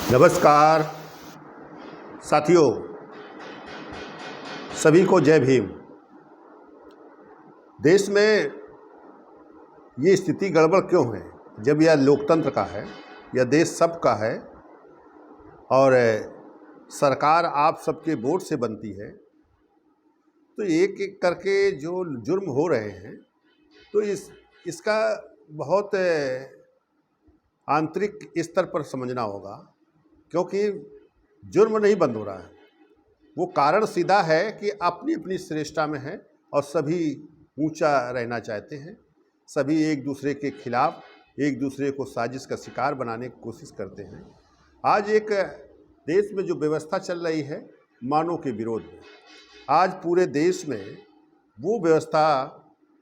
नमस्कार साथियों, सभी को जय भीम। देश में ये स्थिति गड़बड़ क्यों है? जब यह लोकतंत्र का है, यह देश सबका है और सरकार आप सबके वोट से बनती है, तो एक एक करके जो जुर्म हो रहे हैं तो इसका बहुत आंतरिक स्तर पर समझना होगा, क्योंकि जुर्म नहीं बंद हो रहा है। वो कारण सीधा है कि अपनी अपनी श्रेष्ठता में है और सभी ऊंचा रहना चाहते हैं। सभी एक दूसरे के खिलाफ, एक दूसरे को साजिश का शिकार बनाने की कोशिश करते हैं। आज एक देश में जो व्यवस्था चल रही है मानव के विरोध में, आज पूरे देश में वो व्यवस्था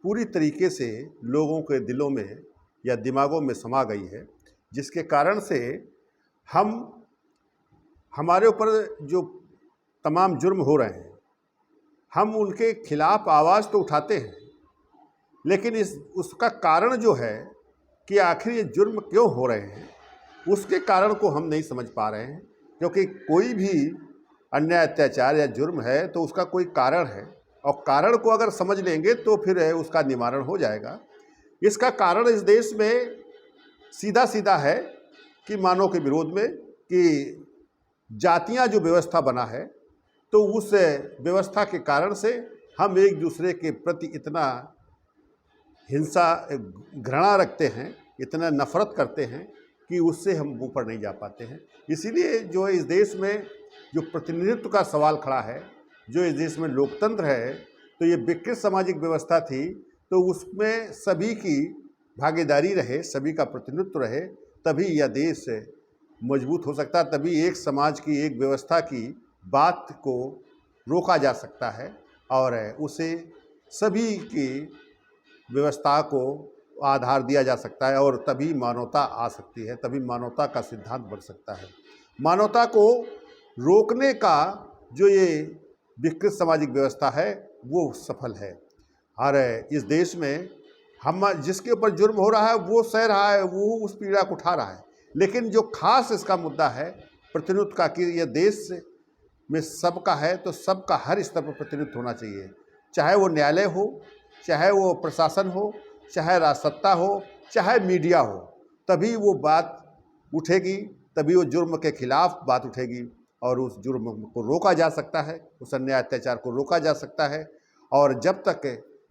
पूरी तरीके से लोगों के दिलों में या दिमागों में समा गई है, जिसके कारण से हमारे ऊपर जो तमाम जुर्म हो रहे हैं, हम उनके खिलाफ आवाज़ तो उठाते हैं, लेकिन उसका कारण जो है कि आखिर ये जुर्म क्यों हो रहे हैं, उसके कारण को हम नहीं समझ पा रहे हैं। क्योंकि कोई भी अन्याय, अत्याचार या जुर्म है तो उसका कोई कारण है, और कारण को अगर समझ लेंगे तो फिर उसका निवारण हो जाएगा। इसका कारण इस देश में सीधा सीधा है कि मानव के विरोध में, कि जातियां जो व्यवस्था बना है, तो उस व्यवस्था के कारण से हम एक दूसरे के प्रति इतना हिंसा, घृणा रखते हैं, इतना नफरत करते हैं कि उससे हम ऊपर नहीं जा पाते हैं। इसीलिए जो इस देश में जो प्रतिनिधित्व का सवाल खड़ा है, जो इस देश में लोकतंत्र है, तो ये विकृत सामाजिक व्यवस्था थी, तो उसमें सभी की भागीदारी रहे, सभी का प्रतिनिधित्व रहे, तभी यह देश मजबूत हो सकता है, तभी एक समाज की, एक व्यवस्था की बात को रोका जा सकता है और उसे सभी की व्यवस्था को आधार दिया जा सकता है, और तभी मानवता आ सकती है, तभी मानवता का सिद्धांत बन सकता है। मानवता को रोकने का जो ये विकृत सामाजिक व्यवस्था है वो सफल है। और इस देश में हम जिसके ऊपर जुर्म हो रहा है वो सह रहा है, वो उस पीड़ा को उठा रहा है, लेकिन जो खास इसका मुद्दा है प्रतिनिधित्व का, कि यह देश में सबका है, तो सबका हर स्तर पर प्रतिनिधित्व होना चाहिए, चाहे वो न्यायालय हो, चाहे वो प्रशासन हो, चाहे राजसत्ता हो, चाहे मीडिया हो, तभी वो बात उठेगी, तभी वो जुर्म के खिलाफ बात उठेगी और उस जुर्म को रोका जा सकता है, उस अन्याय अत्याचार को रोका जा सकता है। और जब तक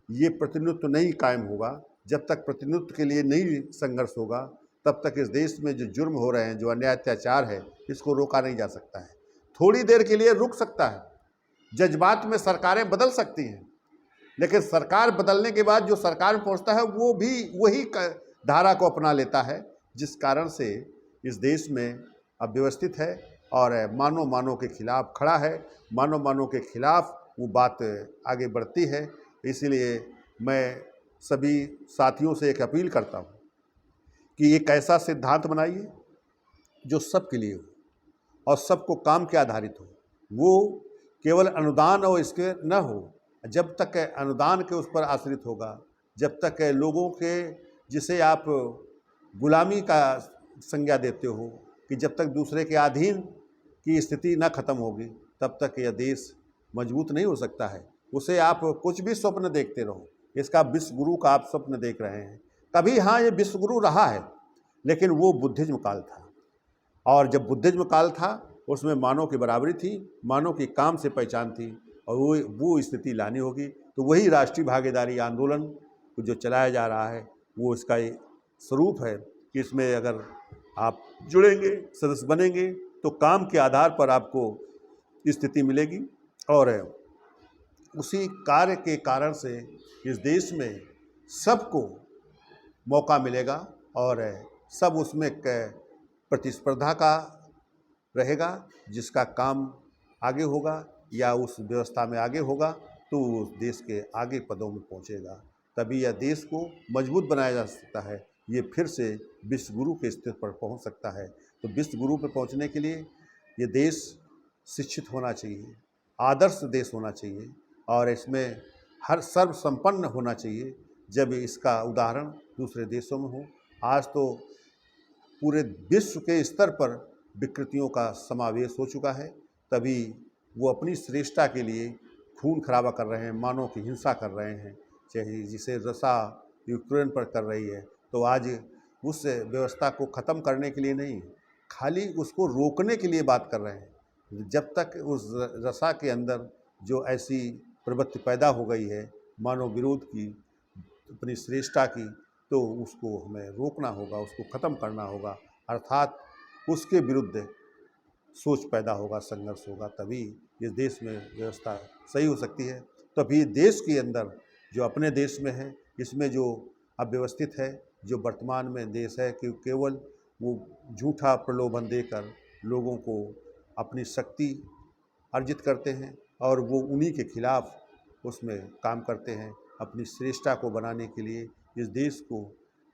ये प्रतिनिधित्व नहीं कायम होगा, जब तक प्रतिनिधित्व के लिए नहीं संघर्ष होगा, तब तक इस देश में जो जुर्म हो रहे हैं, जो अन्याय अत्याचार है, इसको रोका नहीं जा सकता है। थोड़ी देर के लिए रुक सकता है, जज्बात में सरकारें बदल सकती हैं, लेकिन सरकार बदलने के बाद जो सरकार में पहुंचता है वो भी वही धारा को अपना लेता है, जिस कारण से इस देश में अव्यवस्थित है और मानव के खिलाफ खड़ा है, मानव के खिलाफ वो बात आगे बढ़ती है। इसलिए मैं सभी साथियों से एक अपील करता हूँ कि एक ऐसा सिद्धांत बनाइए जो सबके लिए हो और सबको काम के आधारित हो। वो केवल अनुदान और इसके न हो, जब तक अनुदान के उस पर आश्रित होगा, जब तक लोगों के, जिसे आप गुलामी का संज्ञा देते हो, कि जब तक दूसरे के अधीन की स्थिति न खत्म होगी, तब तक यह देश मजबूत नहीं हो सकता है। उसे आप कुछ भी स्वप्न देखते रहो, इसका विश्व गुरु का आप स्वप्न देख रहे हैं, कभी हाँ ये विश्व गुरु रहा है, लेकिन वो बुद्धिज्म काल था, और जब बुद्धिज्म काल था उसमें मानव की बराबरी थी, मानव की काम से पहचान थी, और वो स्थिति लानी होगी। तो वही राष्ट्रीय भागीदारी आंदोलन जो चलाया जा रहा है वो इसका स्वरूप है कि इसमें अगर आप जुड़ेंगे, सदस्य बनेंगे, तो काम के आधार पर आपको स्थिति मिलेगी, और उसी कार्य के कारण से इस देश में सबको मौका मिलेगा और सब उसमें प्रतिस्पर्धा का रहेगा। जिसका काम आगे होगा या उस व्यवस्था में आगे होगा, तो उस देश के आगे पदों में पहुंचेगा, तभी यह देश को मजबूत बनाया जा सकता है। ये फिर से विश्व गुरु के स्तर पर पहुंच सकता है। तो विश्व गुरु पर पहुंचने के लिए ये देश शिक्षित होना चाहिए, आदर्श देश होना चाहिए, और इसमें हर सर्वसंपन्न होना चाहिए, जब इसका उदाहरण दूसरे देशों में हो। आज तो पूरे विश्व के स्तर पर विकृतियों का समावेश हो चुका है, तभी वो अपनी श्रेष्ठता के लिए खून खराबा कर रहे हैं, मानव की हिंसा कर रहे हैं। चाहे जिसे रसा यूक्रेन पर कर रही है, तो आज उस व्यवस्था को ख़त्म करने के लिए नहीं, खाली उसको रोकने के लिए बात कर रहे हैं। जब तक उस रसा के अंदर जो ऐसी प्रवृत्ति पैदा हो गई है मानव विरोध की, अपनी श्रेष्ठता की, तो उसको हमें रोकना होगा, उसको ख़त्म करना होगा, अर्थात उसके विरुद्ध सोच पैदा होगा, संघर्ष होगा, तभी इस देश में व्यवस्था सही हो सकती है। तभी देश के अंदर जो अपने देश में है, इसमें जो अव्यवस्थित है, जो वर्तमान में देश है, कि केवल वो झूठा प्रलोभन देकर लोगों को अपनी शक्ति अर्जित करते हैं और वो उन्हीं के खिलाफ उसमें काम करते हैं, अपनी श्रेष्ठता को बनाने के लिए इस देश को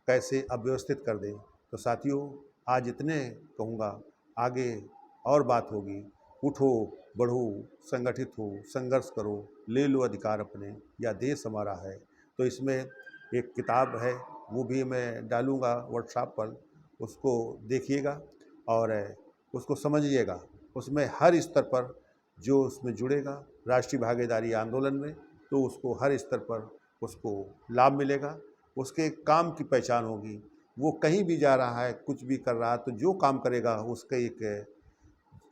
कैसे अव्यवस्थित कर दें। तो साथियों, आज इतने कहूँगा, आगे और बात होगी। उठो, बढ़ो, संगठित हो, संघर्ष करो, ले लो अधिकार अपने, या देश हमारा है। तो इसमें एक किताब है, वो भी मैं डालूँगा व्हाट्सएप पर, उसको देखिएगा और उसको समझिएगा। उसमें हर स्तर पर जो उसमें जुड़ेगा राष्ट्रीय भागीदारी आंदोलन में, तो उसको हर स्तर पर उसको लाभ मिलेगा, उसके काम की पहचान होगी। वो कहीं भी जा रहा है, कुछ भी कर रहा है, तो जो काम करेगा उसका एक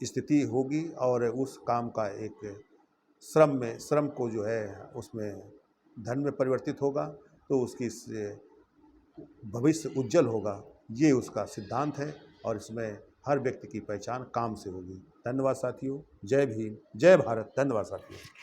स्थिति होगी और उस काम का एक श्रम को जो है उसमें धन में परिवर्तित होगा, तो उसकी भविष्य उज्जवल होगा। ये उसका सिद्धांत है और इसमें हर व्यक्ति की पहचान काम से होगी। धन्यवाद साथियों। जय भीम, जय भारत। धन्यवाद साथियों।